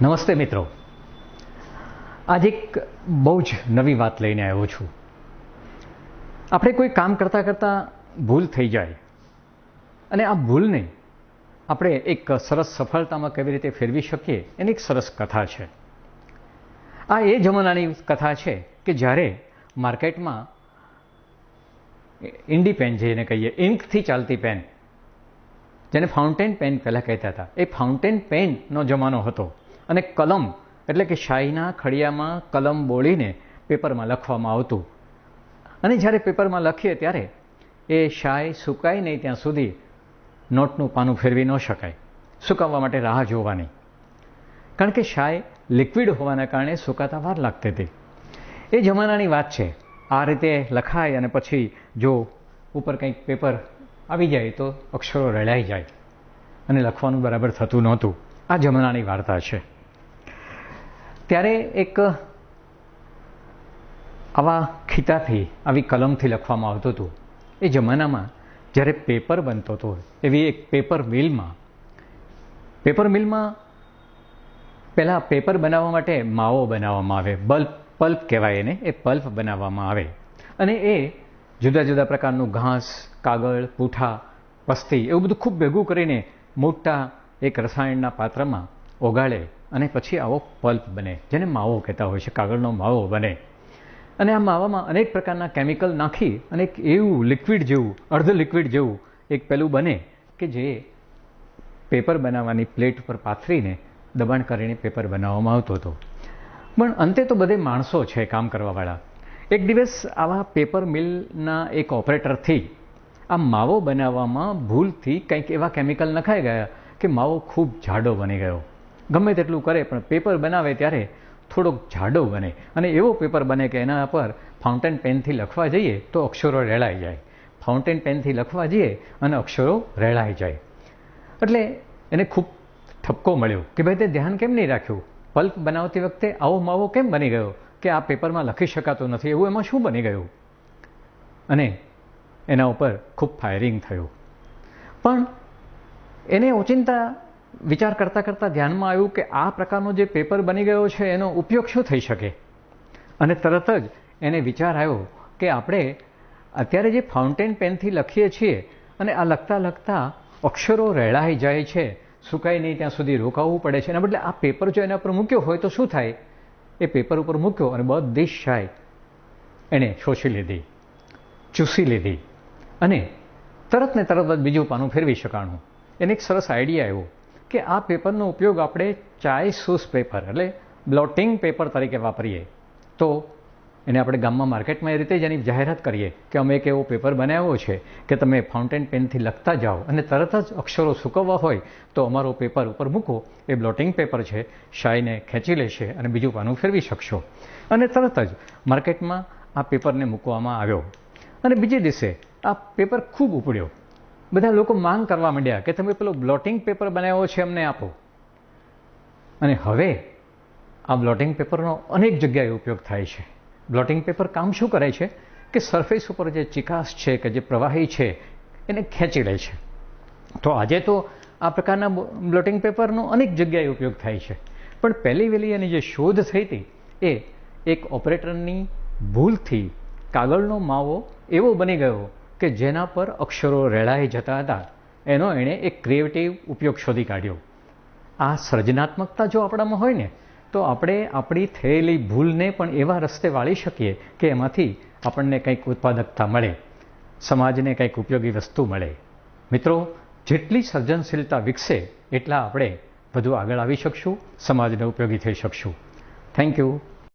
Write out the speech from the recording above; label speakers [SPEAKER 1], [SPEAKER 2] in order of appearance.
[SPEAKER 1] નમસ્તે મિત્રો, આજે એક બહુ જ નવી વાત લઈને આવ્યો છું. આપણે કોઈ કામ કરતાં કરતાં ભૂલ થઈ જાય અને આ ભૂલને આપણે એક સરસ સફળતામાં કેવી રીતે ફેરવી શકીએ એની એક સરસ કથા છે. આ એ જમાનાની કથા છે કે જ્યારે માર્કેટમાં ઇન્ડી પેન જેને કહીએ, ઇન્કથી ચાલતી પેન, જેને ફાઉન્ટેન પેન પહેલાં કહેતા હતા, એ ફાઉન્ટેન પેનનો જમાનો હતો. અને કલમ એટલે કે શાહીના ખડિયામાં કલમ બોળીને પેપરમાં લખવામાં આવતું. અને જ્યારે પેપરમાં લખીએ ત્યારે એ શાય સુકાય નહીં ત્યાં સુધી નોટનું પાનું ફેરવી ન શકાય. સુકાવવા માટે રાહ જોવાની, કારણ કે શાય લિક્વિડ હોવાના કારણે સુકાતા વાર લાગતી હતી. એ જમાનાની વાત છે. આ રીતે લખાય અને પછી જો ઉપર કંઈક પેપર આવી જાય તો અક્ષરો રેલાઈ જાય અને લખવાનું બરાબર થતું નહોતું. આ જમાનાની વાર્તા છે. ત્યારે એક આવા ખીતાથી, આવી કલમથી લખવામાં આવતું હતું. એ જમાનામાં જ્યારે પેપર બનતો હતો એવી એક પેપર મિલમાં પહેલાં પેપર બનાવવા માટે માવો બનાવવામાં આવે, પલ્પ કહેવાય એને, એ પલ્પ બનાવવામાં આવે. અને એ જુદા જુદા પ્રકારનું ઘાસ, કાગળ, પૂઠા, પસ્તી એવું બધું ખૂબ ભેગું કરીને મોટા એક રસાયણના પાત્રમાં ઓગાળે અને પછી આવો પલ્પ બને, જેને માવો કહેતા હોય છે, કાગળનો માવો બને. અને આ માવામાં અનેક પ્રકારના કેમિકલ નાખી અને એક એવું લિક્વિડ જેવું, અર્ધ લિક્વિડ જેવું એક પેલું બને કે જે પેપર બનાવવાની પ્લેટ પર પાથરીને દબાણ કરીને પેપર બનાવવામાં આવતો હતો. પણ અંતે તો બધે માણસો છે કામ કરવાવાળા. એક દિવસ આવા પેપર મિલના એક ઓપરેટરથી આ માવો બનાવવામાં ભૂલથી કંઈક એવા કેમિકલ નખાઈ ગયા કે માવો ખૂબ જાડો બની ગયો. ગમે તેટલું કરે પણ પેપર બનાવે ત્યારે થોડોક જાડો બને, અને એવો પેપર બને કે એના પર ફાઉન્ટેન પેનથી લખવા જઈએ તો અક્ષરો રેળાઈ જાય. ફાઉન્ટેન પેનથી લખવા જઈએ અને અક્ષરો રેળાઈ જાય. એટલે એને ખૂબ ઠપકો મળ્યો કે ભાઈ તે ધ્યાન કેમ નહીં રાખ્યું, પલ્પ બનાવતી વખતે આવો માવો કેમ બની ગયો કે આ પેપરમાં લખી શકાતું નથી, એવું એમાં શું બની ગયું? અને એના ઉપર ખૂબ ફાયરિંગ થયું. પણ એને ઓચિંતા વિચાર કરતાં કરતાં ધ્યાનમાં આવ્યું કે આ પ્રકારનો જે પેપર બની ગયો છે એનો ઉપયોગ શું થઈ શકે. અને તરત જ એને વિચાર આવ્યો કે આપણે અત્યારે જે ફાઉન્ટેન પેનથી લખીએ છીએ અને આ લખતા લખતા અક્ષરો રેળાઈ જાય છે, સુકાય નહીં ત્યાં સુધી રોકાવવું પડે છે, એના બદલે આ પેપર જો એના ઉપર મૂક્યો હોય તો શું થાય? એ પેપર ઉપર મૂક્યો અને બધી શાય એણે શોષી લીધી, ચૂસી લીધી અને તરત ને તરત જ બીજું પાનું ફેરવી શકાણું. એને એક સરસ આઈડિયા આવ્યો કે આ પેપરનો ઉપયોગ આપણે ચાય સૂસ પેપર એટલે બ્લોટિંગ પેપર તરીકે વાપરીએ તો એને આપણે ગામમાં માર્કેટમાં એ રીતે જ એની જાહેરાત કરીએ કે અમે એક એવો પેપર બનાવ્યો છે કે તમે ફાઉન્ટેન પેનથી લખતા જાઓ અને તરત જ અક્ષરો સૂકવવા હોય તો અમારો પેપર ઉપર મૂકો, એ બ્લોટિંગ પેપર છે, શાયને ખેંચી લેશે અને બીજું પાનું ફેરવી શકશો. અને તરત જ માર્કેટમાં આ પેપરને મૂકવામાં આવ્યો. અને બીજે દિવસે આ પેપર ખૂબ ઉપડ્યો. બધા લોકો માંગ કરવા માંડ્યા કે તમે પેલો બ્લોટિંગ પેપર બનાવ્યો છે અમને આપો. અને હવે આ બ્લોટિંગ પેપરનો અનેક જગ્યાએ ઉપયોગ થાય છે. બ્લોટિંગ પેપર કામ શું કરે છે કે સરફેસ ઉપર જે ચિકાસ છે કે જે પ્રવાહી છે એને ખેંચી લે છે. તો આજે તો આ પ્રકારના બ્લોટિંગ પેપરનો અનેક જગ્યાએ ઉપયોગ થાય છે. પણ પહેલી વહેલી એની જે શોધ થઈ હતી એ એક ઓપરેટરની ભૂલથી કાગળનો માવો એવો બની ગયો કે જેના પર અક્ષરો રેળાઈ જતા હતા. એનો એણે એક ક્રિએટિવ ઉપયોગ શોધી કાઢ્યો. આ સર્જનાત્મકતા જો આપણામાં હોય ને તો આપણે આપણી થયેલી ભૂલને પણ એવા રસ્તે વાળી શકીએ કે એમાંથી આપણને કંઈક ઉત્પાદકતા મળે, સમાજને કંઈક ઉપયોગી વસ્તુ મળે. મિત્રો, જેટલી સર્જનશીલતા વિકસે એટલા આપણે વધુ આગળ આવી શકશું, સમાજને ઉપયોગી થઈ શકશું. Thank you.